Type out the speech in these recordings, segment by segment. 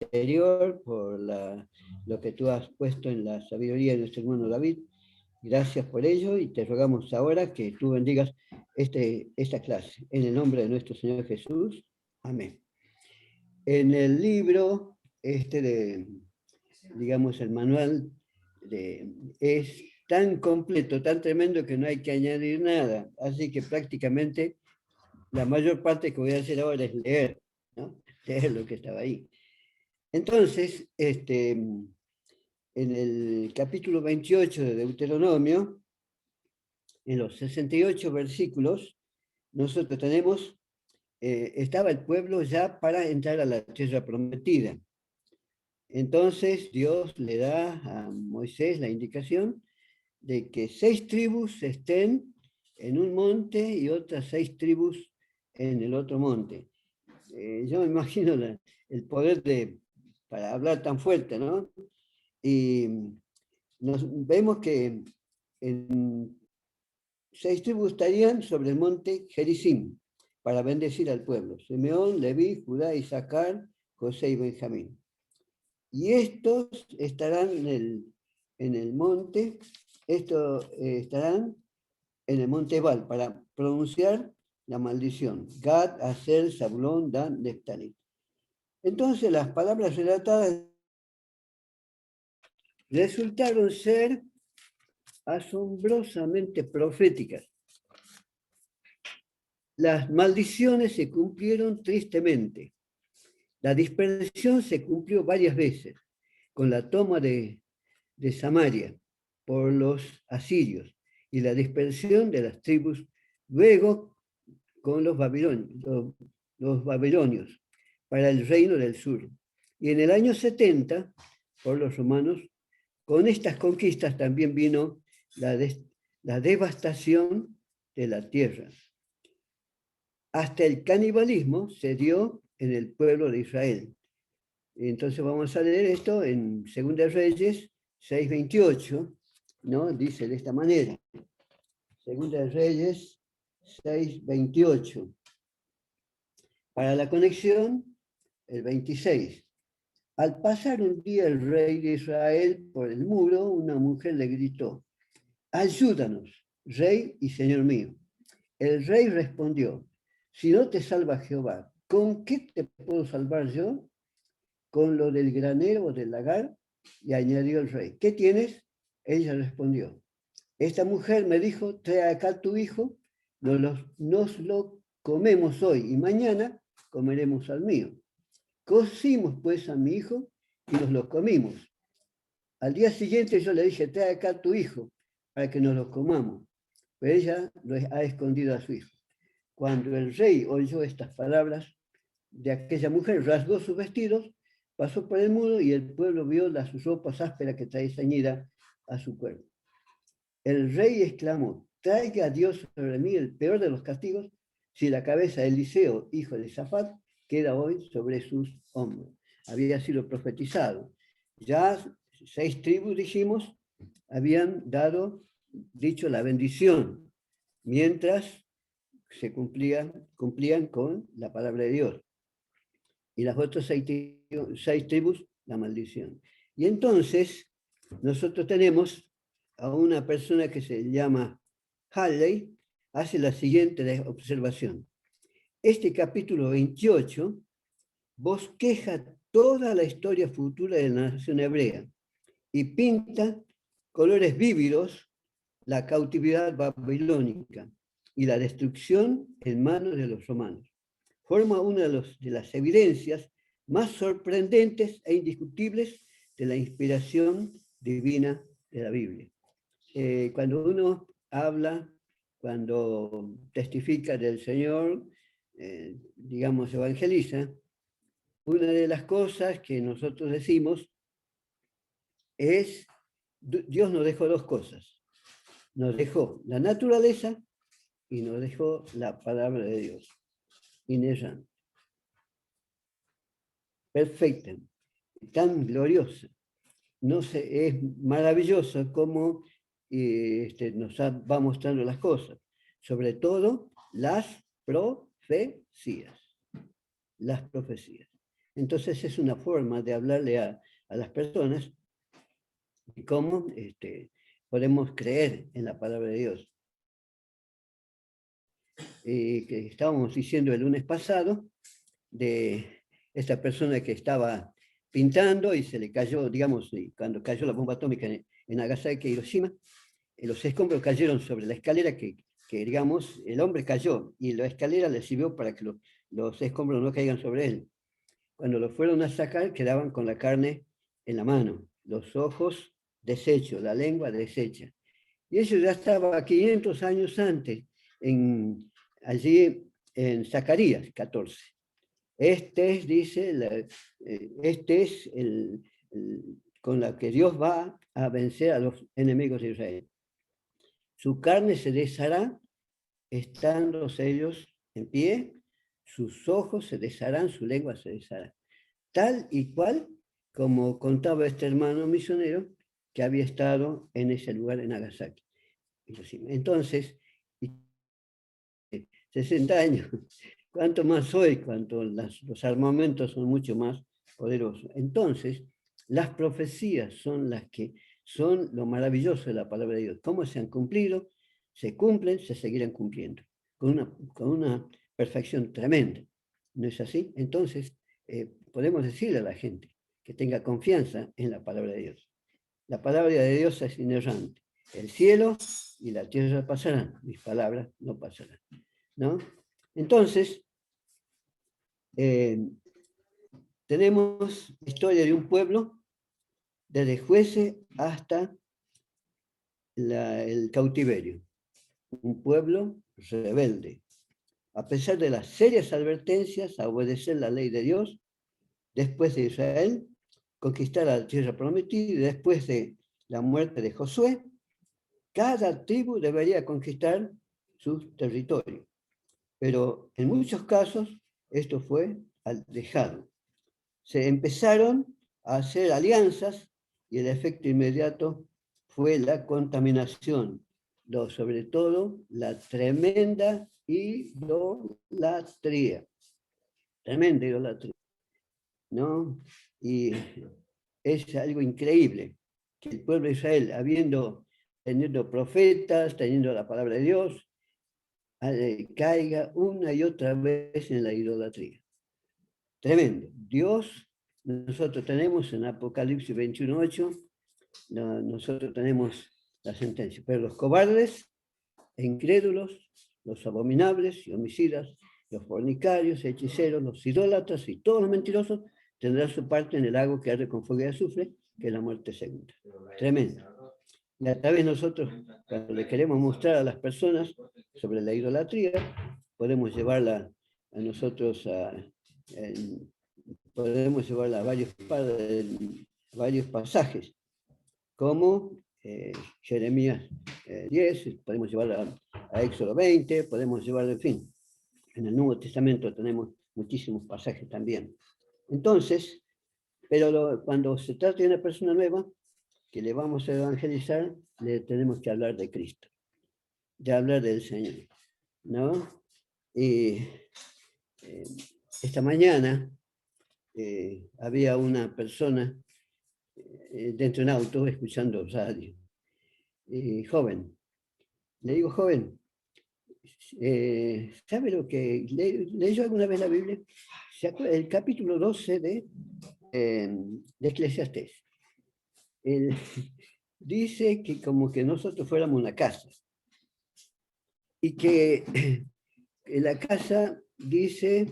interior, por lo que tú has puesto en la sabiduría de nuestro hermano David. Gracias por ello y te rogamos ahora que tú bendigas esta clase. En el nombre de nuestro Señor Jesús. Amén. En el libro, digamos, el manual es tan completo, tan tremendo que no hay que añadir nada. Así que prácticamente la mayor parte que voy a hacer ahora es leer, ¿no? Leer lo que estaba ahí. Entonces, en el capítulo 28 de Deuteronomio, en los 68 versículos, nosotros tenemos, estaba el pueblo ya para entrar a la tierra prometida. Entonces Dios le da a Moisés la indicación de que 6 tribus estén en un monte y otras 6 tribus en el otro monte. Yo me imagino el poder para hablar tan fuerte, ¿no? Y vemos que en 6 tribus estarían sobre el monte Gerizim para bendecir al pueblo: Simeón, Leví, Judá, Isaacar, José y Benjamín. Y estos estarán en el monte, estarán en el monte Ebal para pronunciar la maldición: Gad, Aser, Zabulón, Dan, Neftalí. Entonces las palabras relatadas resultaron ser asombrosamente proféticas. Las maldiciones se cumplieron tristemente. La dispersión se cumplió varias veces con la toma de Samaria por los asirios y la dispersión de las tribus luego con los babilonios para el reino del sur. Y en el año 70 por los romanos. Con estas conquistas también vino la devastación de la tierra. Hasta el canibalismo se dio en el pueblo de Israel. Entonces vamos a leer esto en 2 Reyes 6:28, ¿no? Dice de esta manera. 2 Reyes 6:28. Para la conexión, el 26. Al pasar un día el rey de Israel por el muro, una mujer le gritó: ayúdanos, rey y señor mío. El rey respondió: si no te salva Jehová, ¿con qué te puedo salvar yo? Con lo del granero o del lagar. Y añadió el rey: ¿qué tienes? Ella respondió: esta mujer me dijo: trae acá tu hijo, nos lo comemos hoy y mañana comeremos al mío. Cocimos pues a mi hijo y nos lo comimos. Al día siguiente yo le dije: trae acá tu hijo para que nos lo comamos. Pero ella lo ha escondido a su hijo. Cuando el rey oyó estas palabras de aquella mujer, rasgó sus vestidos, pasó por el muro y el pueblo vio las ropas ásperas que traía ceñida a su cuerpo. El rey exclamó: traiga a Dios sobre mí el peor de los castigos, si la cabeza de Eliseo, hijo de Safat, queda hoy sobre sus hombros. Había sido profetizado. Ya 6 tribus, dijimos, habían dicho la bendición, mientras se cumplían con la palabra de Dios. Y las otras 6 tribus, la maldición. Y entonces, nosotros tenemos a una persona que se llama Halley, hace la siguiente observación. Este capítulo 28 bosqueja toda la historia futura de la nación hebrea y pinta colores vívidos la cautividad babilónica y la destrucción en manos de los romanos. Forma una de las evidencias más sorprendentes e indiscutibles de la inspiración divina de la Biblia. Cuando uno habla, cuando testifica del Señor, digamos, evangeliza, una de las cosas que nosotros decimos es: Dios nos dejó 2 cosas. Nos dejó la naturaleza y nos dejó la palabra de Dios. Inerrante. Perfecta. Tan gloriosa. No sé, es maravilloso cómo nos va mostrando las cosas. Sobre todo las profecías. Las profecías. Entonces es una forma de hablarle a las personas y cómo podemos creer en la palabra de Dios. Que estábamos diciendo el lunes pasado, de esta persona que estaba pintando y se le cayó, digamos, cuando cayó la bomba atómica en Nagasaki y Hiroshima, los escombros cayeron sobre la escalera que, digamos, el hombre cayó y la escalera le sirvió para que los escombros no caigan sobre él. Cuando lo fueron a sacar, quedaban con la carne en la mano, los ojos deshechos, la lengua deshecha. Y eso ya estaba 500 años antes, allí en Zacarías 14. Este es, dice, este es con la que Dios va a vencer a los enemigos de Israel. Su carne se deshará estando ellos en pie, sus ojos se desharán, su lengua se deshará. Tal y cual como contaba este hermano misionero que había estado en ese lugar en Nagasaki. Entonces, 60 años, ¿cuánto más hoy? Cuanto los armamentos son mucho más poderosos. Entonces, las profecías son las que son lo maravilloso de la palabra de Dios. ¿Cómo se han cumplido? Se cumplen, se seguirán cumpliendo, con una perfección tremenda. ¿No es así? Entonces, podemos decirle a la gente que tenga confianza en la palabra de Dios. La palabra de Dios es inerrante. El cielo y la tierra pasarán, mis palabras no pasarán, ¿no? Entonces, tenemos la historia de un pueblo desde jueces hasta el cautiverio. Un pueblo rebelde. A pesar de las serias advertencias a obedecer la ley de Dios, después de Israel conquistar la tierra prometida y después de la muerte de Josué, cada tribu debería conquistar su territorio. Pero en muchos casos esto fue dejado. Se empezaron a hacer alianzas y el efecto inmediato fue la contaminación, sobre todo la tremenda idolatría. Tremenda idolatría, ¿no? Y es algo increíble que el pueblo de Israel, teniendo profetas, teniendo la palabra de Dios, caiga una y otra vez en la idolatría. Tremendo. Dios, nosotros tenemos en Apocalipsis 21:8, nosotros tenemos la sentencia, pero los cobardes e incrédulos, los abominables y homicidas, los fornicarios, hechiceros, los idólatras y todos los mentirosos tendrán su parte en el lago que arde con fuego y azufre, que es la muerte segunda. Tremendo. Y a través de nosotros, cuando le queremos mostrar a las personas sobre la idolatría, podemos llevarla a nosotros podemos llevarla a varios pasajes, como Jeremías 10, podemos llevarla a Éxodo 20, podemos llevarla, en fin. En el Nuevo Testamento tenemos muchísimos pasajes también. Entonces, pero cuando se trata de una persona nueva, que le vamos a evangelizar, le tenemos que hablar de Cristo, de hablar del Señor, ¿no? Y esta mañana había una persona dentro de un auto escuchando radio, joven. Le digo, joven, ¿sabe lo que leyó alguna vez la Biblia? El capítulo 12 de Eclesiastés. Él dice que como que nosotros fuéramos una casa y que en la casa dice,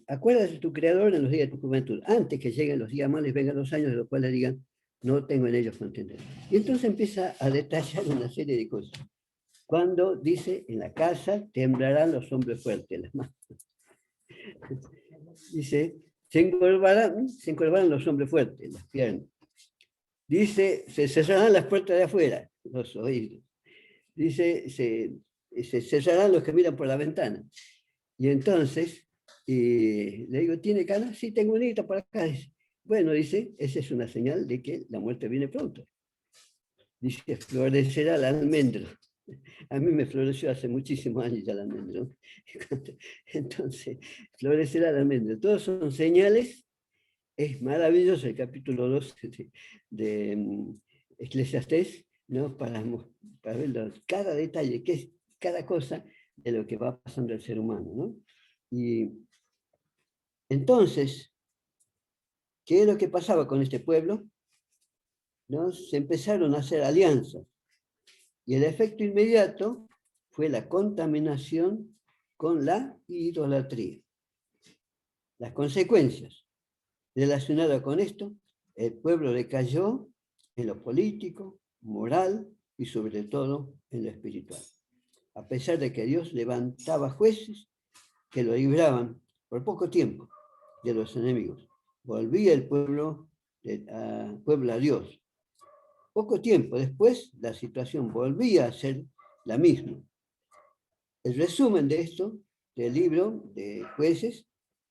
acuérdate de tu creador en los días de tu juventud, antes que lleguen los días malos y vengan los años de los cuales digan, no tengo en ellos contender. Y entonces empieza a detallar una serie de cosas. Cuando dice, en la casa temblarán los hombres fuertes, las manos. Dice, se encorvarán los hombres fuertes, las piernas. Dice, se cerrarán las puertas de afuera, los oídos. Dice, se cerrarán los que miran por la ventana. Y entonces, le digo, ¿tiene canas? Sí, tengo unita por acá. Dice, bueno, dice, esa es una señal de que la muerte viene pronto. Dice, florecerá el almendro. A mí me floreció hace muchísimos años ya la almendra, ¿no? Entonces, florecerá la almendra. Todos son señales. Es maravilloso el capítulo 12 de Eclesiastés, ¿no? Para ver cada detalle, qué es cada cosa de lo que va pasando el ser humano, ¿no? Y entonces, ¿qué es lo que pasaba con este pueblo? ¿No? Se empezaron a hacer alianzas y el efecto inmediato fue la contaminación con la idolatría. Las consecuencias relacionadas con esto, el pueblo decayó en lo político, moral y sobre todo en lo espiritual. A pesar de que Dios levantaba jueces que lo libraban por poco tiempo de los enemigos, volvía el pueblo a Dios. Poco tiempo después, la situación volvía a ser la misma. El resumen de esto, del libro de Jueces,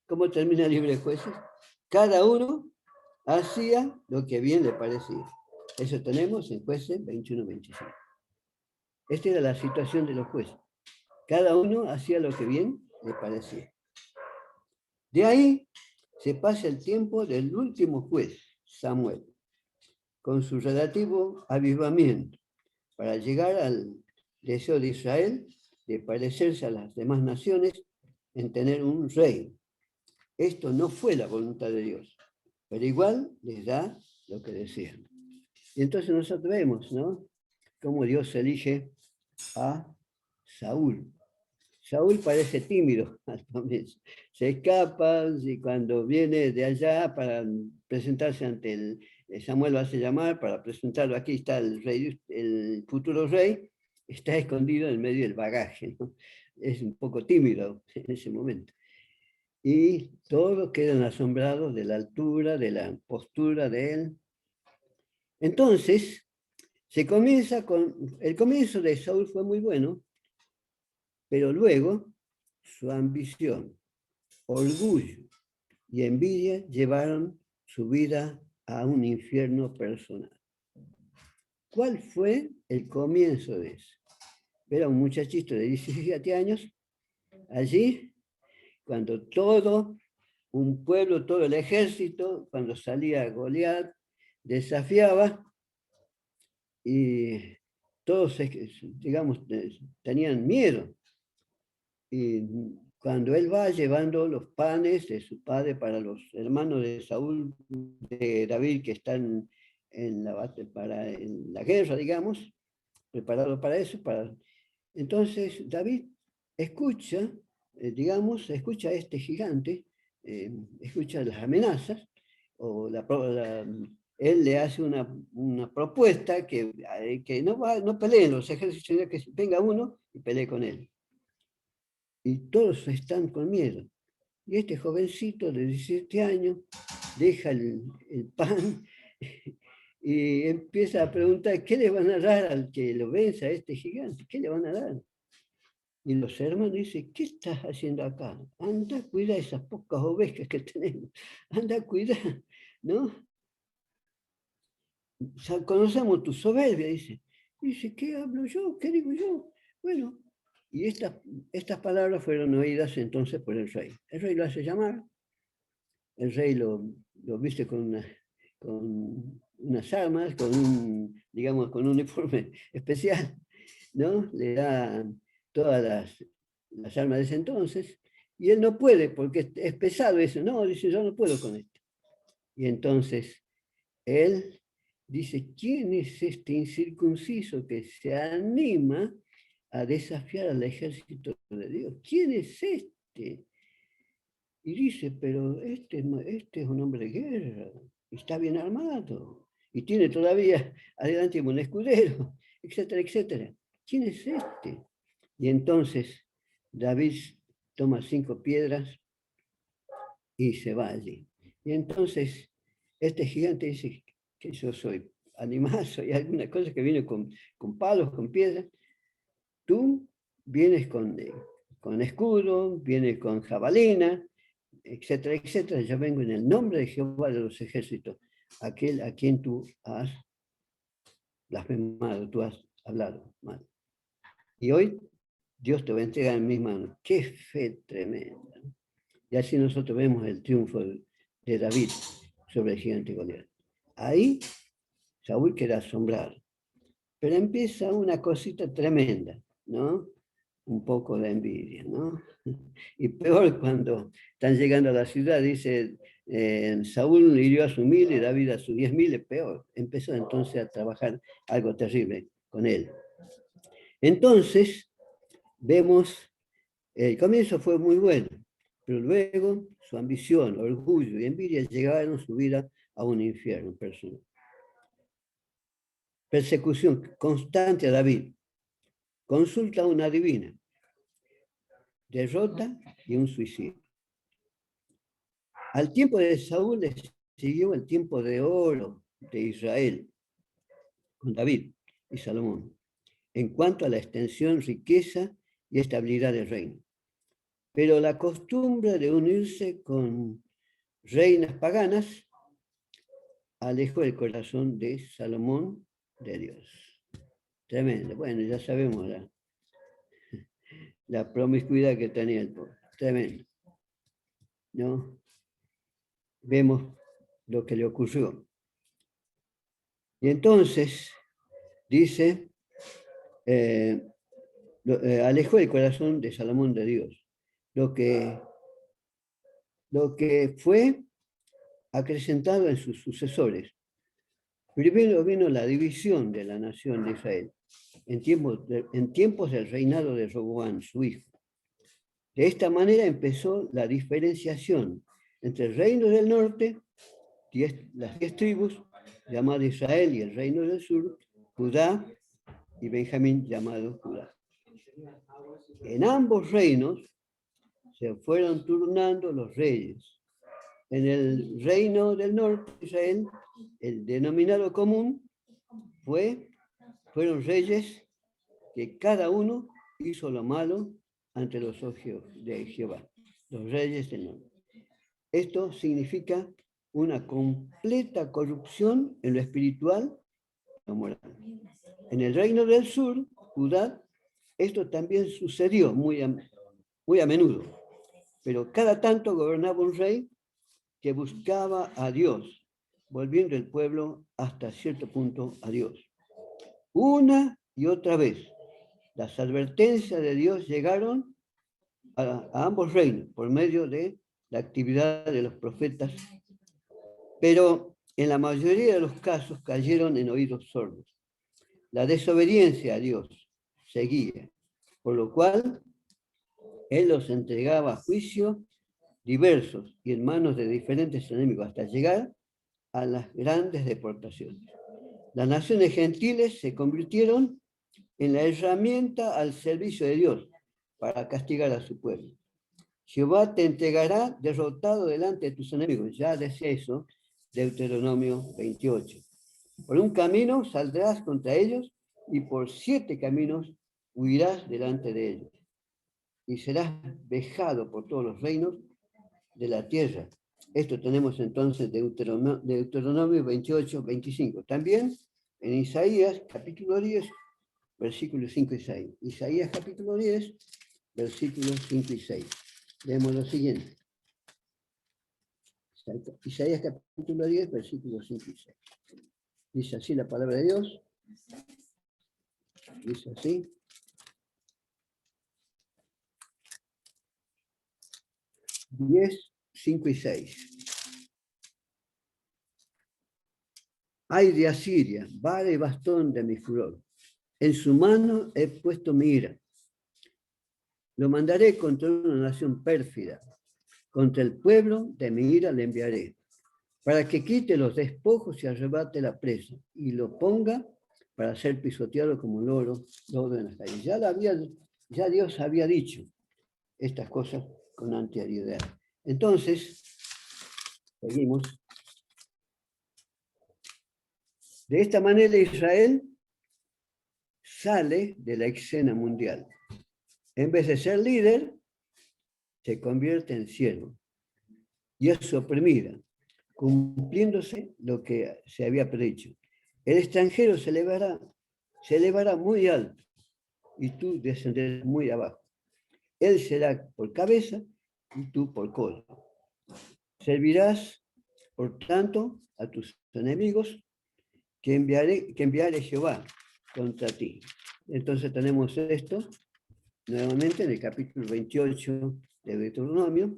¿cómo termina el libro de Jueces? Cada uno hacía lo que bien le parecía. Eso tenemos en Jueces 21-25. Esta era la situación de los jueces. Cada uno hacía lo que bien le parecía. De ahí se pasa el tiempo del último juez, Samuel, con su relativo avivamiento, para llegar al deseo de Israel de parecerse a las demás naciones en tener un rey. Esto no fue la voluntad de Dios, pero igual les da lo que desean. Y entonces nosotros vemos, ¿no?, cómo Dios elige a Saúl. Saúl parece tímido al comienzo. Se escapa y cuando viene de allá para presentarse ante Samuel lo hace llamar para presentarlo. Aquí está el rey, el futuro rey, está escondido en medio del bagaje, ¿no? Es un poco tímido en ese momento. Y todos quedan asombrados de la altura, de la postura de él. Entonces, el comienzo de Saúl fue muy bueno, pero luego su ambición, orgullo y envidia llevaron su vida a un infierno personal. ¿Cuál fue el comienzo de eso? Era un muchachito de 17 años, allí, cuando todo un pueblo, todo el ejército, cuando salía Goliat, desafiaba y todos, digamos, tenían miedo. Y cuando él va llevando los panes de su padre para los hermanos de Saúl, de David, que están en la guerra, digamos, preparados para eso, entonces David escucha, escucha a este gigante, escucha las amenazas, o él le hace una propuesta que no peleen los ejércitos, sino que venga uno y pelee con él. Y todos están con miedo. Y este jovencito de 17 años deja el pan y empieza a preguntar, ¿qué le van a dar al que lo venza a este gigante? ¿Qué le van a dar? Y los hermanos dicen, ¿qué estás haciendo acá? Anda a cuidar esas pocas ovejas que tenemos. Anda a cuidar, ¿no? Conocemos tu soberbia, dice. Dice, ¿qué hablo yo? ¿Qué digo yo? Bueno, y estas palabras fueron oídas entonces por el rey. El rey lo hace llamar, el rey lo viste con unas armas, digamos, con un uniforme especial, ¿no? Le da todas las armas de ese entonces, y él no puede, porque es pesado eso. No, dice, yo no puedo con esto. Y entonces él dice, ¿quién es este incircunciso que se anima a desafiar al ejército de Dios? ¿Quién es este? Y dice, pero este es un hombre de guerra, está bien armado, y tiene todavía adelante un escudero, etcétera, etcétera. ¿Quién es este? Y entonces David toma 5 piedras y se va allí. Y entonces este gigante dice que yo soy animal, soy alguna cosa que viene con palos, con piedras. Tú vienes con escudo, vienes con jabalina, etcétera, etcétera. Yo vengo en el nombre de Jehová de los ejércitos, aquel a quien tú has blasfemado, tú has hablado mal. Y hoy Dios te va a entregar en mis manos. ¡Qué fe tremenda! Y así nosotros vemos el triunfo de David sobre el gigante Goliat. Ahí Saúl queda asombrado. Pero empieza una cosita tremenda, ¿no? Un poco de envidia, ¿no? Y peor cuando están llegando a la ciudad, dice, Saúl hirió a su 1000 y David a sus 10.000, es peor. Empezó entonces a trabajar algo terrible con él. Entonces, vemos, el comienzo fue muy bueno, pero luego su ambición, orgullo y envidia llegaron su vida a un infierno personal. Persecución constante a David. Consulta a una divina. Derrota y un suicidio. Al tiempo de Saúl le siguió el tiempo de oro de Israel, con David y Salomón, en cuanto a la extensión, riqueza y estabilidad del reino. Pero la costumbre de unirse con reinas paganas alejó el corazón de Salomón de Dios. Tremendo. Bueno, ya sabemos la promiscuidad que tenía el pueblo. Tremendo. ¿No? Vemos lo que le ocurrió. Y entonces, dice, alejó el corazón de Salomón de Dios, lo que fue acrecentado en sus sucesores. Primero vino la división de la nación de Israel, en tiempos del reinado de Roboam, su hijo. De esta manera empezó la diferenciación entre el reino del norte, las 10 tribus, llamado Israel, y el reino del sur, Judá y Benjamín, llamado Judá. En ambos reinos se fueron turnando los reyes. En el reino del norte de Israel, el denominado común fueron reyes que cada uno hizo lo malo ante los ojos de Jehová, los reyes del norte. Esto significa una completa corrupción en lo espiritual y lo moral. En el reino del sur, Judá, esto también sucedió muy a menudo, pero cada tanto gobernaba un rey que buscaba a Dios, volviendo el pueblo hasta cierto punto a Dios. Una y otra vez, las advertencias de Dios llegaron a ambos reinos por medio de la actividad de los profetas, pero en la mayoría de los casos cayeron en oídos sordos. La desobediencia a Dios seguía, por lo cual Él los entregaba a juicio diversos y en manos de diferentes enemigos hasta llegar a las grandes deportaciones. Las naciones gentiles se convirtieron en la herramienta al servicio de Dios para castigar a su pueblo. Jehová te entregará derrotado delante de tus enemigos. Ya decía eso, Deuteronomio 28. Por un camino saldrás contra ellos y por 7 caminos huirás delante de ellos. Y serás vejado por todos los reinos de la tierra. Esto tenemos entonces Deuteronomio 28, 25. También en Isaías capítulo 10, versículos 5 y 6. Isaías capítulo 10, versículos 5 y 6. Leemos lo siguiente. Isaías capítulo 10, versículos 5 y 6. Dice así la palabra de Dios. Dice así. Diez, 5 y 6. Ay de Asiria, vara y bastón de mi furor. En su mano he puesto mi ira. Lo mandaré contra una nación pérfida. Contra el pueblo de mi ira le enviaré, para que quite los despojos y arrebate la presa, y lo ponga para ser pisoteado como lodo en las calles. Ya Dios había dicho estas cosas con anterioridad. Entonces, seguimos. De esta manera Israel sale de la escena mundial. En vez de ser líder, se convierte en siervo y es oprimida, cumpliéndose lo que se había predicho. El extranjero se elevará muy alto y tú descenderás muy abajo. Él será por cabeza y tú por cola. Servirás, por tanto, a tus enemigos que enviaré Jehová contra ti. Entonces tenemos esto nuevamente en el capítulo 28 de Deuteronomio,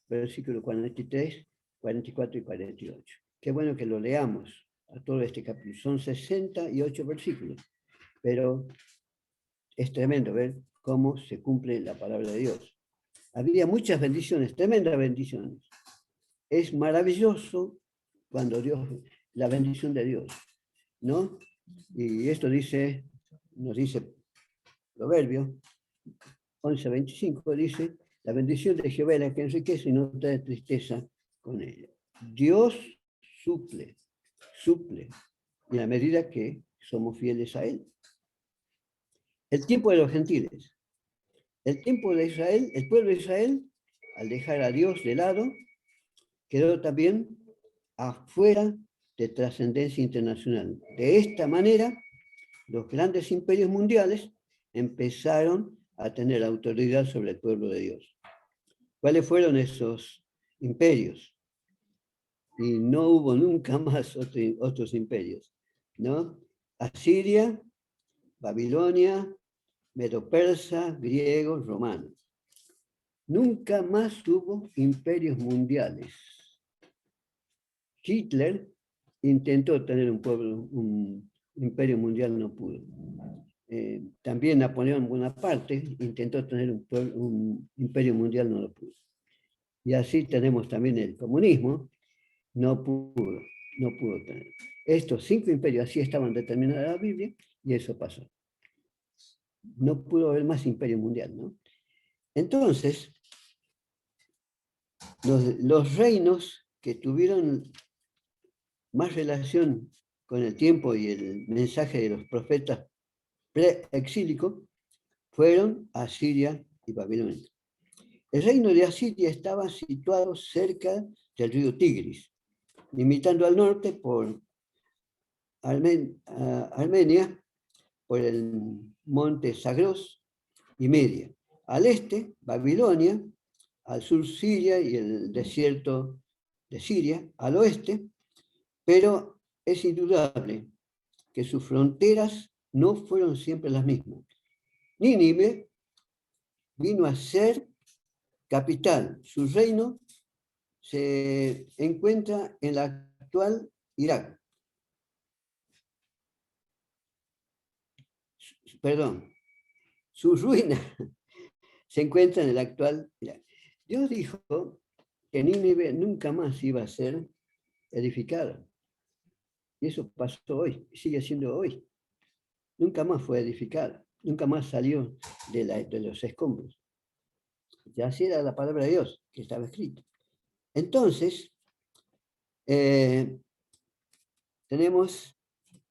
versículos 43, 44 y 48. Qué bueno que lo leamos a todo este capítulo. Son 68 versículos, pero es tremendo ver cómo se cumple la palabra de Dios. Había muchas bendiciones, tremendas bendiciones. Es maravilloso cuando Dios, la bendición de Dios, ¿no? Y esto nos dice Proverbio 11:25, dice, la bendición de Jehová es la que enriquece y no trae tristeza con ella. Dios suple, en la medida que somos fieles a Él. El tiempo de los gentiles. El tiempo de Israel, el pueblo de Israel, al dejar a Dios de lado, quedó también afuera de trascendencia internacional. De esta manera, los grandes imperios mundiales empezaron a tener autoridad sobre el pueblo de Dios. ¿Cuáles fueron esos imperios? Y no hubo nunca más otros imperios, ¿no? Asiria, Babilonia, Medo-Persa, griegos, romanos. Nunca más hubo imperios mundiales. Hitler intentó tener un imperio mundial, no pudo. También Napoleón Bonaparte intentó tener un imperio mundial, no lo pudo. Y así tenemos también el comunismo, no pudo tener. Estos 5 imperios así estaban determinados en la Biblia y eso pasó. No pudo haber más imperio mundial, ¿no? Entonces, los reinos que tuvieron más relación con el tiempo y el mensaje de los profetas pre-exílicos fueron Asiria y Babilonia. El reino de Asiria estaba situado cerca del río Tigris, limitando al norte por Armenia, por el monte Zagros y Media. Al este, Babilonia, al sur Siria y el desierto de Siria, al oeste, pero es indudable que sus fronteras no fueron siempre las mismas. Nínive vino a ser capital. Su reino se encuentra en la actual Irak. Perdón, su ruina se encuentra en el actual Irak. Dios dijo que Nínive nunca más iba a ser edificada. Y eso pasó hoy, sigue siendo hoy. Nunca más fue edificada, nunca más salió de los escombros. Y así era la palabra de Dios que estaba escrita. Entonces, tenemos,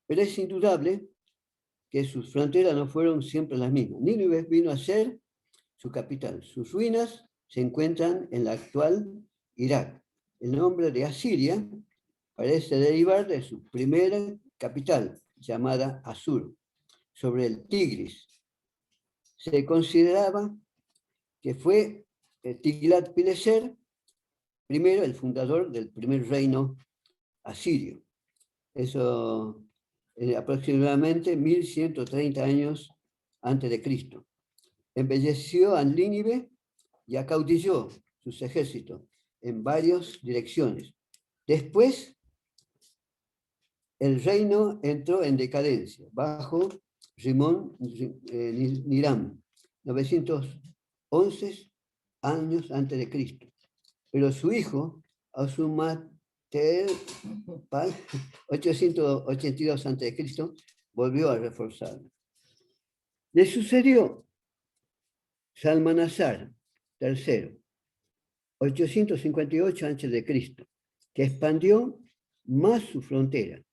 pero es indudable que sus fronteras no fueron siempre las mismas. Nínive vino a ser su capital. Sus ruinas se encuentran en la actual Irak. El nombre de Asiria parece derivar de su primera capital, llamada Asur, sobre el Tigris. Se consideraba que fue Tiglat-Pileser primero el fundador del primer reino asirio. Eso aproximadamente 1130 años antes de Cristo. Embelleció a Nínive y acaudilló sus ejércitos en varias direcciones. Después, el reino entró en decadencia bajo Rimón Niram, 911 años antes de Cristo. Pero su hijo, Asumater, 882 a.C., volvió a reforzarlo. Le sucedió Salmanasar III, 858 a.C., que expandió más su frontera.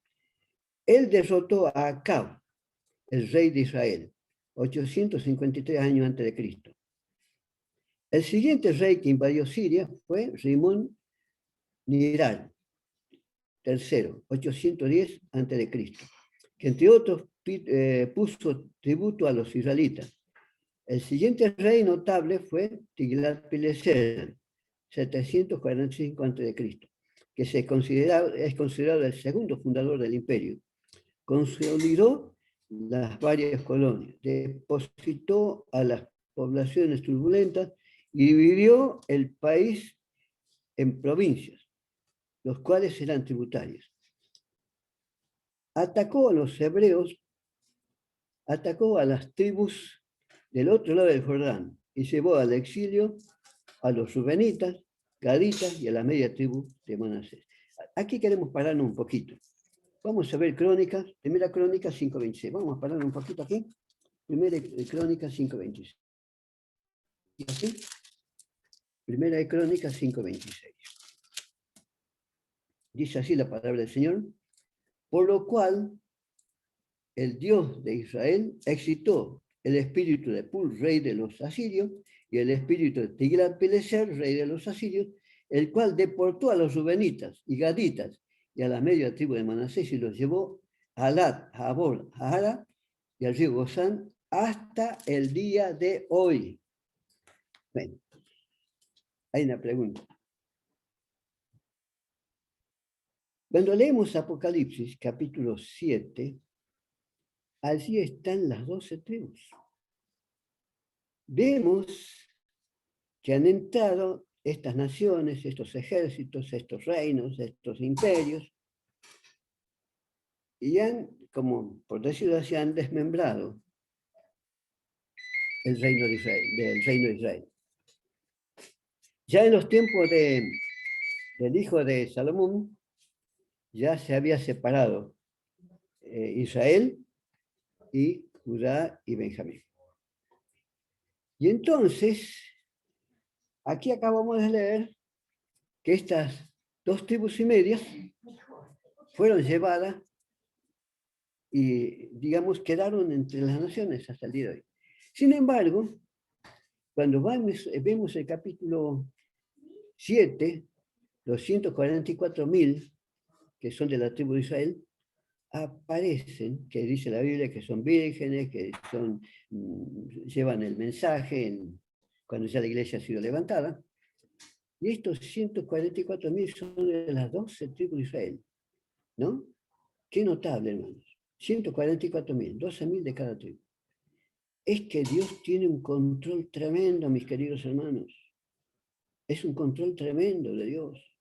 Él derrotó a Acab, el rey de Israel, 853 años antes de Cristo. El siguiente rey que invadió Siria fue Rimón Niral III, 810 a.C., que entre otros puso tributo a los israelitas. El siguiente rey notable fue Tiglat-Pileser, 745 a.C., que es considerado el segundo fundador del imperio. Consolidó las varias colonias, depositó a las poblaciones turbulentas y dividió el país en provincias, los cuales eran tributarios. Atacó a los hebreos, atacó a las tribus del otro lado del Jordán y llevó al exilio a los rubenitas, gaditas y a la media tribu de Manasés. Aquí queremos pararnos un poquito. Vamos a ver Crónicas, Primera Crónica 5:26. Vamos a parar un poquito aquí. Primera Crónica 5:26. ¿Así? Primera de Crónicas 5:26. Dice así la palabra del Señor. Por lo cual, el Dios de Israel excitó el espíritu de Pul, rey de los asirios, y el espíritu de Tiglat-Pileser, rey de los asirios, el cual deportó a los rubenitas y gaditas y a la media tribu de Manasés y los llevó a Alat, a Abor, a Ara y al río Gozán hasta el día de hoy. Bueno, hay una pregunta. Cuando leemos Apocalipsis, capítulo 7, allí están las 12 tribus. Vemos que han entrado estas naciones, estos ejércitos, estos reinos, estos imperios, y han, como por decirlo así, han desmembrado el reino de Israel, del reino de Israel. Ya en los tiempos del hijo de Salomón, ya se había separado Israel y Judá y Benjamín. Y entonces, aquí acabamos de leer que estas 2 tribus y medias fueron llevadas y, digamos, quedaron entre las naciones hasta el día de hoy. Sin embargo, cuando vemos el capítulo 7, los 144.000 que son de la tribu de Israel, aparecen, que dice la Biblia, que son vírgenes, que llevan el mensaje cuando ya la iglesia ha sido levantada. Y estos 144.000 son de las 12 tribus de Israel, ¿no? Qué notable, hermanos. 144.000, 12.000 de cada tribu. Es que Dios tiene un control tremendo, mis queridos hermanos. Es un control tremendo de Dios.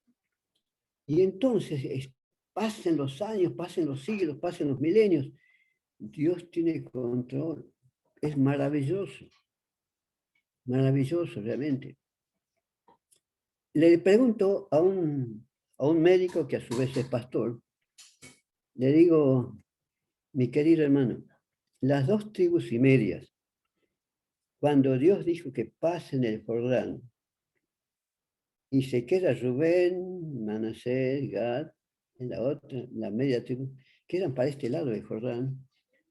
Y entonces, pasen los años, pasen los siglos, pasen los milenios, Dios tiene control. Es maravilloso. Maravilloso, realmente. Le pregunto a un médico que a su vez es pastor, le digo, mi querido hermano, las 2 tribus y medias, cuando Dios dijo que pasen el Jordán, y se queda Rubén, Manasés, Gad, en la otra, la media tribu, quedan para este lado del Jordán,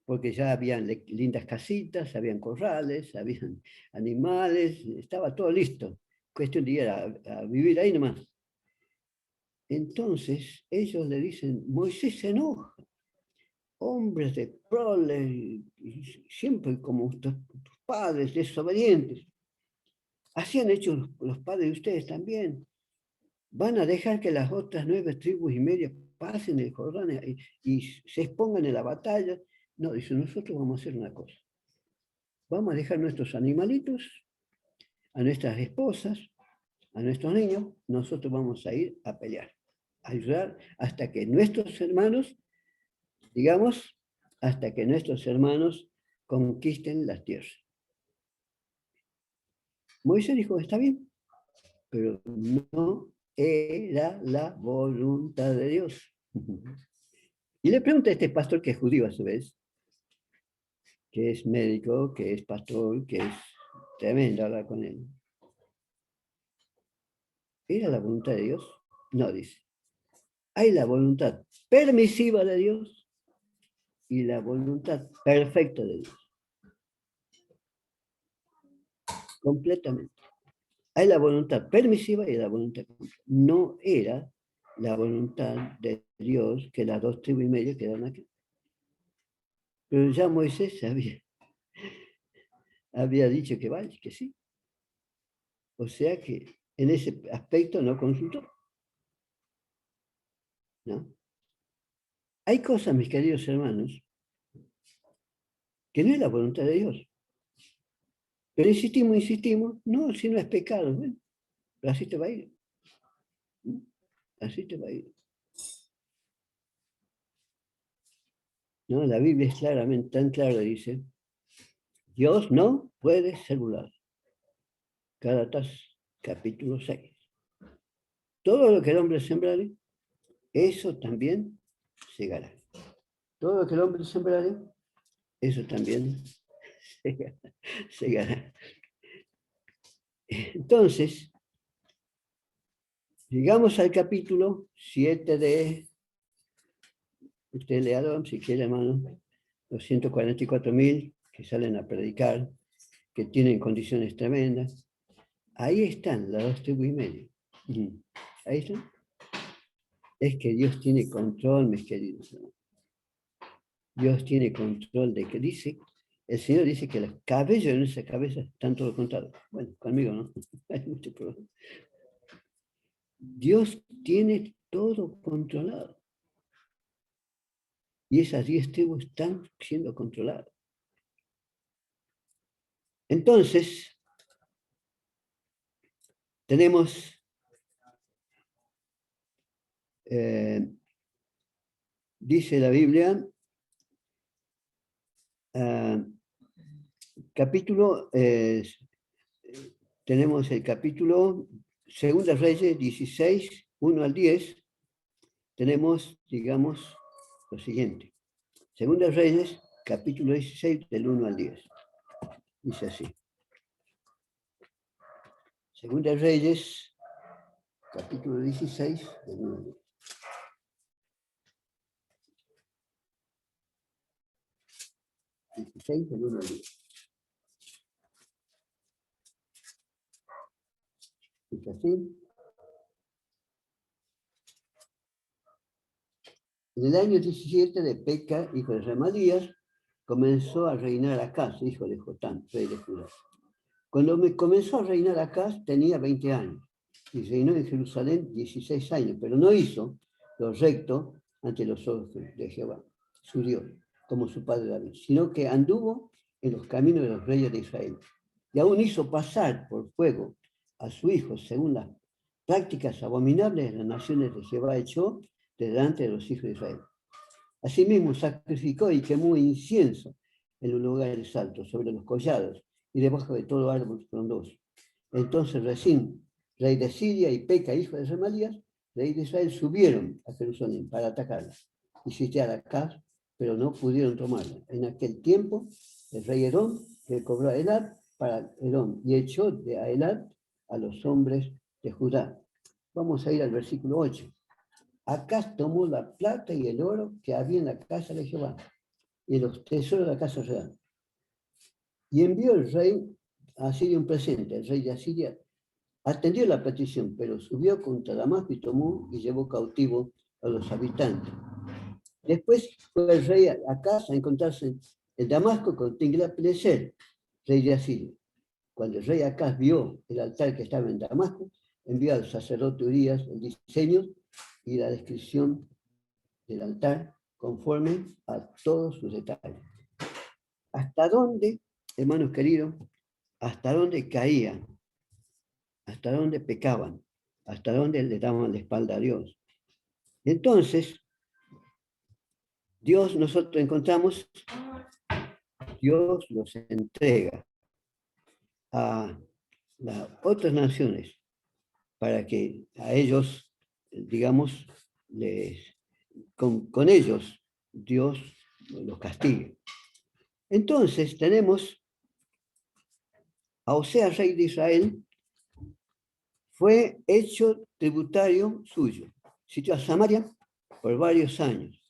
porque ya habían lindas casitas, habían corrales, habían animales, estaba todo listo. Cuestión de ir a vivir ahí nomás. Entonces ellos le dicen, Moisés se enoja, hombres de prole, siempre como tus padres desobedientes. Así han hecho los padres de ustedes también. Van a dejar que las otras 9 tribus y media pasen el Jordán y se expongan en la batalla. No, dice, nosotros vamos a hacer una cosa. Vamos a dejar nuestros animalitos, a nuestras esposas, a nuestros niños, nosotros vamos a ir a pelear, a ayudar hasta que nuestros hermanos, digamos, hasta que nuestros hermanos conquisten las tierras. Moisés dijo, está bien, pero no era la voluntad de Dios. Y le pregunta a este pastor que es judío a su vez, que es médico, que es pastor, que es tremendo hablar con él. ¿Era la voluntad de Dios? No, dice. Hay la voluntad permisiva de Dios y la voluntad perfecta de Dios. Completamente. Hay la voluntad permisiva y la voluntad completa. No era la voluntad de Dios que las 2 tribus y media quedaron aquí. Pero ya Moisés sabía. había dicho que vale, que sí. O sea que en ese aspecto no consultó, ¿no? Hay cosas, mis queridos hermanos, que no es la voluntad de Dios. Pero insistimos, no, si no es pecado, bueno, pero así te va a ir. Así te va a ir. ¿No? La Biblia es claramente, tan clara, dice, Dios no puede ser burlado. Gálatas capítulo 6. Todo lo que el hombre sembrare, eso también segará. Todo lo que el hombre sembrare, eso también segará. Entonces, llegamos al capítulo 7 de, usted learon, si quiere, hermano, los 144.000 que salen a predicar, que tienen condiciones tremendas. Ahí están las 2,5 tribus. Ahí están. Es que Dios tiene control, mis queridos hermanos. Dios tiene control de que dice, el Señor dice que los cabellos en esa cabeza están todos contados. Bueno, conmigo no, hay mucho problema. Dios tiene todo controlado. Y esas 10 tribus están siendo controladas. Entonces, tenemos dice la Biblia, capítulo, tenemos el capítulo Segunda Reyes 16, 1 al 10, tenemos, digamos, lo siguiente. Segunda Reyes, capítulo 16, del 1 al 10. Dice así. Segunda Reyes, capítulo 16, del 1 al 10. Del 1 al 10. Dice así. En el año 17 de Peca, hijo de Remalías, comenzó a reinar Acaz, hijo de Jotán, rey de Judá. Cuando comenzó a reinar Acaz tenía 20 años y reinó en Jerusalén 16 años, pero no hizo lo recto ante los ojos de Jehová, su Dios, como su padre David, sino que anduvo en los caminos de los reyes de Israel. Y aún hizo pasar por fuego a su hijo según las prácticas abominables de las naciones de Jehová echó delante de los hijos de Israel. Asimismo sacrificó y quemó incienso en los lugares altos, sobre los collados y debajo de todo árbol frondoso. Entonces Resín, rey de Siria, y Peca, hijo de Remalías, rey de Israel, subieron a Jerusalén para atacarla y sitiar Acaz, pero no pudieron tomarla. En aquel tiempo, el rey Herón recobró a Elad para Herón y echó de Elad a los hombres de Judá. Vamos a ir al versículo 8. Acaz tomó la plata y el oro que había en la casa de Jehová y los tesoros de la casa real. Y envió el rey a Asiria un presente. El rey de Asiria atendió la petición, pero subió contra Damasco y tomó y llevó cautivo a los habitantes. Después fue el rey a casa a encontrarse en Damasco con Tiglat-Pileser, rey de Asiria. Cuando el rey Acaz vio el altar que estaba en Damasco, envió al sacerdote Urías el diseño y la descripción del altar conforme a todos sus detalles. ¿Hasta dónde, hermanos queridos, hasta dónde caían? ¿Hasta dónde pecaban? ¿Hasta dónde le daban la espalda a Dios? Entonces, Dios, nosotros encontramos, Dios los entrega a las otras naciones para que a ellos, digamos, con ellos Dios los castigue. Entonces tenemos a Oseas, rey de Israel, fue hecho tributario suyo. Sitió a Samaria por varios años.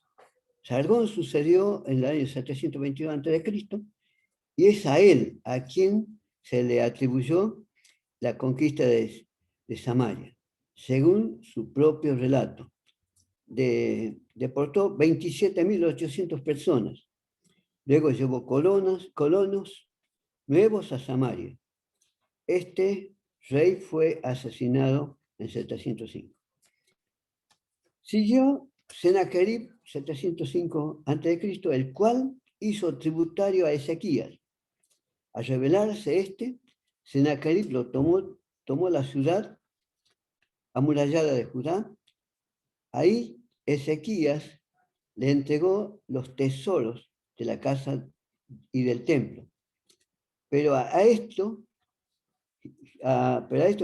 Sargón sucedió en el año 722 a.C. y es a él a quien se le atribuyó la conquista de Samaria, según su propio relato. Deportó 27.800 personas. Luego llevó colonos nuevos a Samaria. Este rey fue asesinado en 705. Siguió Sennacherib 705 a.C., el cual hizo tributario a Ezequías. Al rebelarse Sennacherib tomó la ciudad amurallada de Judá. Ahí Ezequías le entregó los tesoros de la casa y del templo. Pero a esto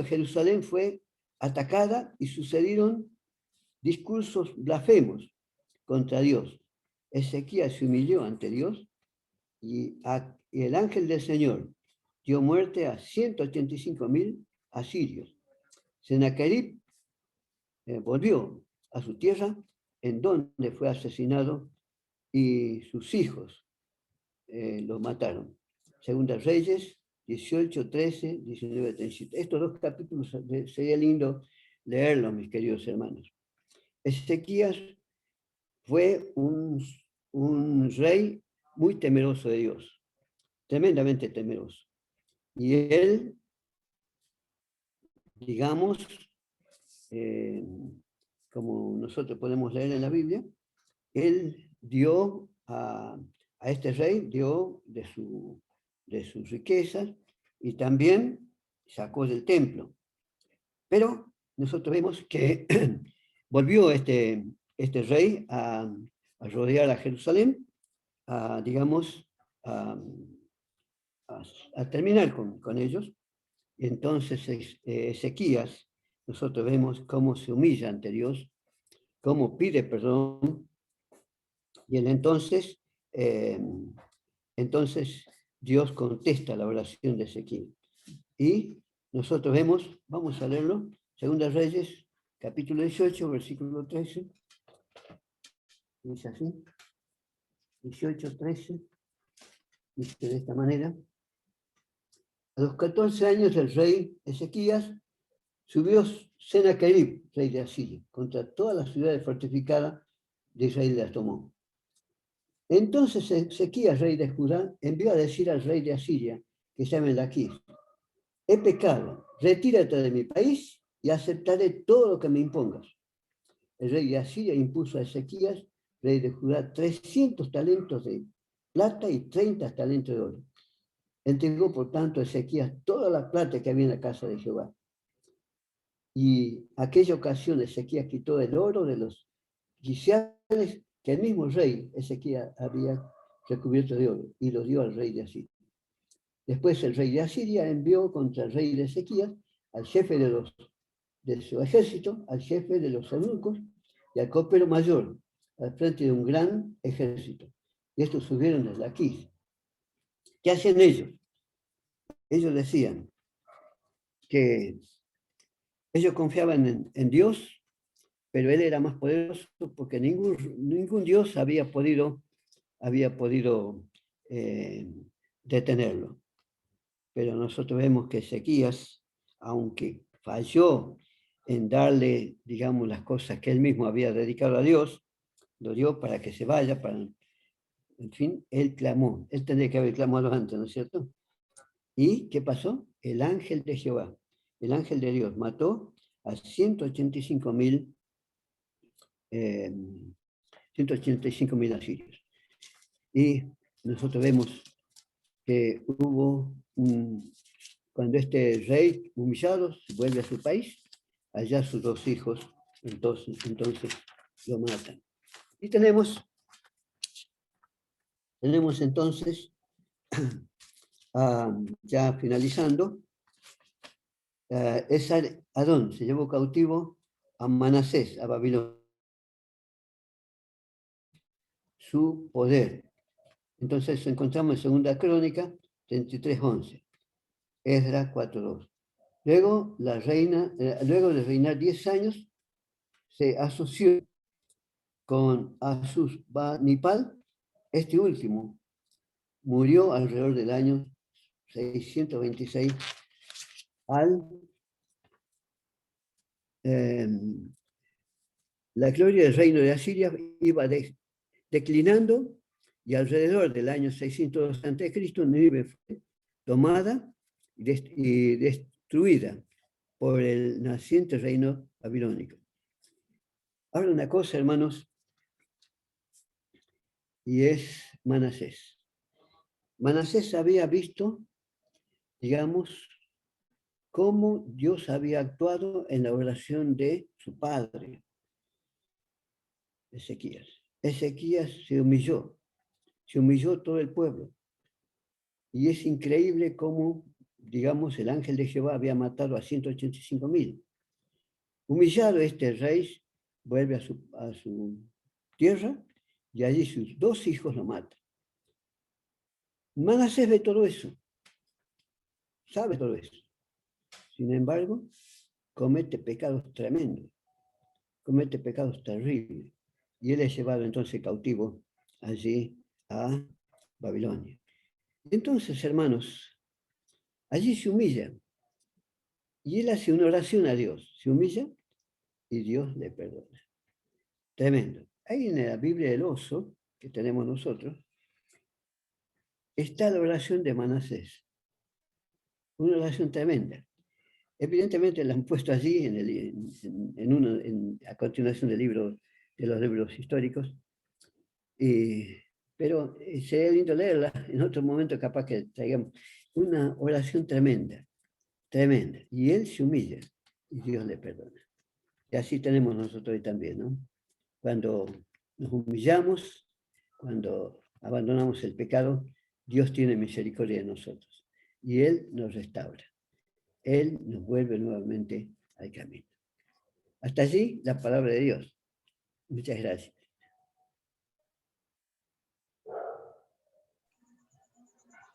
Jerusalén fue atacada y sucedieron discursos blasfemos contra Dios. Ezequías se humilló ante Dios y el ángel del Señor dio muerte a 185.000 asirios. Sennacherib volvió a su tierra, en donde fue asesinado, y sus hijos lo mataron. Segunda Reyes 18, 13, 19, 37. Estos dos capítulos sería lindo leerlos, mis queridos hermanos. Ezequías fue un rey muy temeroso de Dios, tremendamente temeroso. Y él, digamos, como nosotros podemos leer en la Biblia, él dio a este rey, dio de sus riquezas y también sacó del templo. Pero nosotros vemos que volvió este rey a rodear a Jerusalén, digamos, a terminar con ellos. Y entonces Ezequías, nosotros vemos cómo se humilla ante Dios, cómo pide perdón, y entonces Dios contesta la oración de Ezequiel. Y nosotros vemos, vamos a leerlo, Segunda Reyes, capítulo 18, versículo 13. Dice así, 18, 13, dice de esta manera: a los 14 años del rey Ezequías subió Sennacherib, rey de Asiria, contra todas las ciudades fortificadas de Israel y las tomó. Entonces Ezequías, rey de Judá, envió a decir al rey de Asiria, que se llama Laquís: he pecado, retírate de mi país y aceptaré todo lo que me impongas. El rey de Asiria impuso a Ezequías, rey de Judá, 300 talentos de plata y 30 talentos de oro. Entregó, por tanto, a Ezequías toda la plata que había en la casa de Jehová. Y aquella ocasión Ezequías quitó el oro de los guiciales que el mismo rey Ezequías había recubierto de oro y lo dio al rey de Asiria. Después el rey de Asiria envió contra el rey de Ezequías al jefe de su ejército, al jefe de los eunucos y al copero mayor, al frente de un gran ejército. Y estos subieron desde aquí. ¿Qué hacían ellos? Ellos decían que ellos confiaban en Dios, pero él era más poderoso porque ningún Dios había podido detenerlo. Pero nosotros vemos que Ezequías, aunque falló en darle, digamos, las cosas que él mismo había dedicado a Dios, lo dio para que se vaya, en fin, él clamó. Él tendría que haber clamado antes, ¿no es cierto? ¿Y qué pasó? El ángel de Jehová, el ángel de Dios, mató a 185.000 asirios. Y nosotros vemos que cuando este rey humillado vuelve a su país, allá sus dos hijos entonces lo matan. Y tenemos entonces, ya finalizando, Adón se llevó cautivo a Manasés, a Babilonia, su poder. Entonces encontramos en Segunda Crónica 33:11, Esdras 4:2. Luego de reinar 10 años, se asoció con Asurbanipal. Este último murió alrededor del año 626 la gloria del reino de Asiria iba declinando, y alrededor del año 602 a.C. Nínive fue tomada y destruida por el naciente reino babilónico. Ahora una cosa, hermanos, y es Manasés. Manasés había visto, digamos, cómo Dios había actuado en la oración de su padre, Ezequías. Ezequías se humilló todo el pueblo. Y es increíble cómo, digamos, el ángel de Jehová había matado a 185.000. Humillado este rey, vuelve a su tierra y allí sus 2 hijos lo matan. Manasés ve todo eso, sabe todo eso. Sin embargo, comete pecados tremendos, comete pecados terribles. Y él es llevado entonces cautivo allí a Babilonia. Entonces, hermanos, allí se humilla. Y él hace una oración a Dios, se humilla y Dios le perdona. Tremendo. Ahí en la Biblia del oso, que tenemos nosotros, está la oración de Manasés. Una oración tremenda. Evidentemente la han puesto allí a continuación de los libros históricos, pero sería lindo leerla. En otro momento capaz que traigamos una oración tremenda, tremenda. Y él se humilla y Dios le perdona. Y así tenemos nosotros hoy también, ¿no? Cuando nos humillamos, cuando abandonamos el pecado, Dios tiene misericordia de nosotros y Él nos restaura. Él nos vuelve nuevamente al camino. Hasta allí la palabra de Dios. Muchas gracias.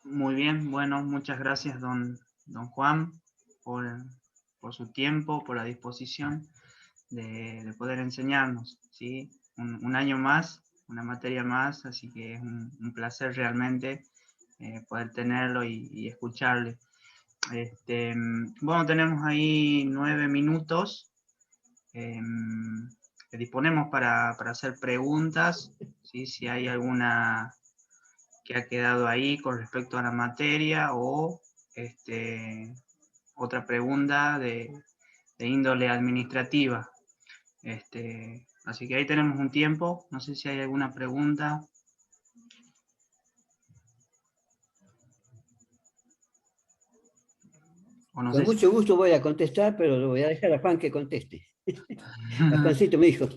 Muy bien, bueno, muchas gracias, don Juan, por su tiempo, por la disposición de poder enseñarnos, ¿sí? Un año más, una materia más, así que es un placer realmente poder tenerlo y escucharle. Bueno, tenemos ahí 9 minutos. Disponemos para hacer preguntas, ¿sí? Si hay alguna que ha quedado ahí con respecto a la materia o otra pregunta de índole administrativa. Así que ahí tenemos un tiempo. No sé si hay alguna pregunta. O no Con sé si... mucho gusto voy a contestar, pero lo voy a dejar a Juan que conteste. A Juancito, mi hijo.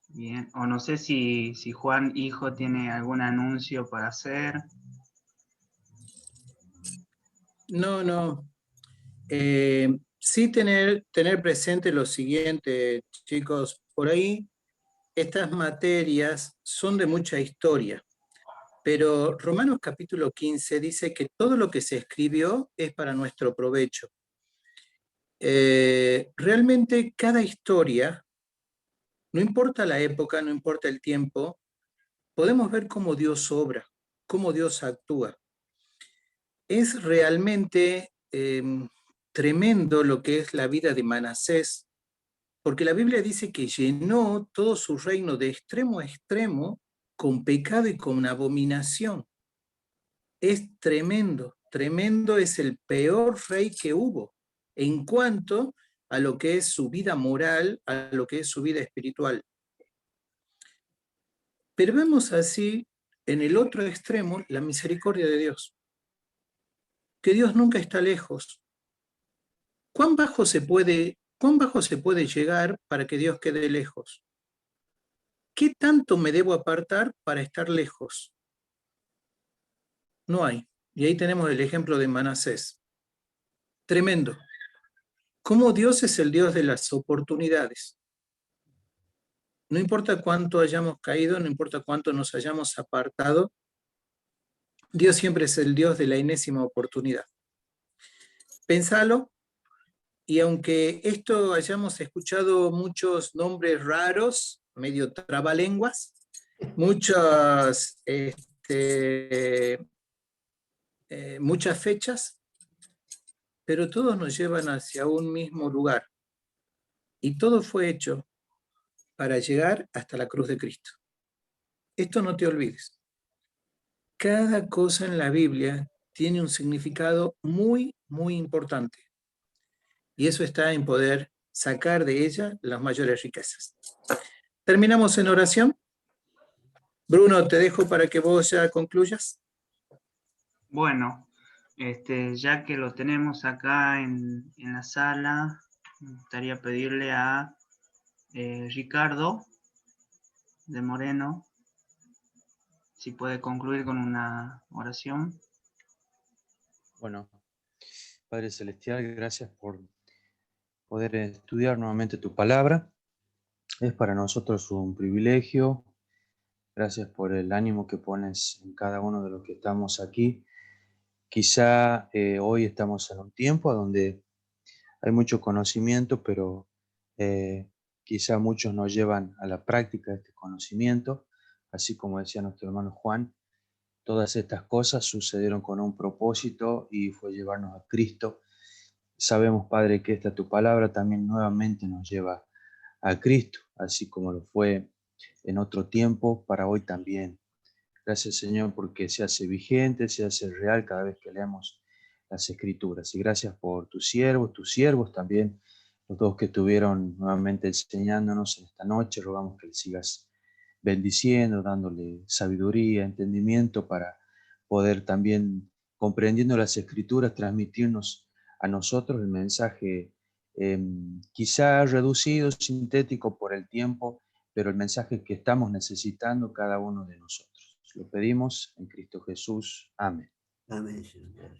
Bien, o no sé si Juan, hijo, tiene algún anuncio para hacer. No. Sí tener presente lo siguiente, chicos, por ahí estas materias son de mucha historia, pero Romanos capítulo 15 dice que todo lo que se escribió es para nuestro provecho. Realmente cada historia, no importa la época, no importa el tiempo, podemos ver cómo Dios obra, cómo Dios actúa. Es realmente tremendo lo que es la vida de Manasés, porque la Biblia dice que llenó todo su reino de extremo a extremo con pecado y con abominación. Es tremendo, tremendo, es el peor rey que hubo en cuanto a lo que es su vida moral, a lo que es su vida espiritual. Pero vemos así, en el otro extremo, la misericordia de Dios, que Dios nunca está lejos. ¿Cuán bajo se puede llegar para que Dios quede lejos? ¿Qué tanto me debo apartar para estar lejos? No hay. Y ahí tenemos el ejemplo de Manasés. Tremendo. Cómo Dios es el Dios de las oportunidades. No importa cuánto hayamos caído, no importa cuánto nos hayamos apartado, Dios siempre es el Dios de la enésima oportunidad. Pensalo, y aunque esto hayamos escuchado muchos nombres raros, medio trabalenguas, muchas fechas, pero todos nos llevan hacia un mismo lugar. Y todo fue hecho para llegar hasta la cruz de Cristo. esto no te olvides. Cada cosa en la Biblia tiene un significado muy, muy importante. Y eso está en poder sacar de ella las mayores riquezas. Terminamos en oración. Bruno, te dejo para que vos ya concluyas. Bueno, ya que lo tenemos acá en la sala, me gustaría pedirle a Ricardo de Moreno si puede concluir con una oración. Bueno, Padre Celestial, gracias por poder estudiar nuevamente tu palabra. Es para nosotros un privilegio. Gracias por el ánimo que pones en cada uno de los que estamos aquí. Quizá hoy estamos en un tiempo donde hay mucho conocimiento, pero quizá muchos no llevan a la práctica de este conocimiento. Así como decía nuestro hermano Juan, todas estas cosas sucedieron con un propósito y fue llevarnos a Cristo. Sabemos, Padre, que esta tu palabra también nuevamente nos lleva a Cristo, así como lo fue en otro tiempo, para hoy también. Gracias, Señor, porque se hace vigente, se hace real cada vez que leemos las Escrituras. Y gracias por tus siervos también, los dos que estuvieron nuevamente enseñándonos en esta noche. Rogamos que le sigas bendiciendo, dándole sabiduría, entendimiento para poder también, comprendiendo las Escrituras, transmitirnos a nosotros el mensaje quizá reducido, sintético por el tiempo, pero el mensaje que estamos necesitando cada uno de nosotros. Lo pedimos en Cristo Jesús. Amén. Amén, Señor.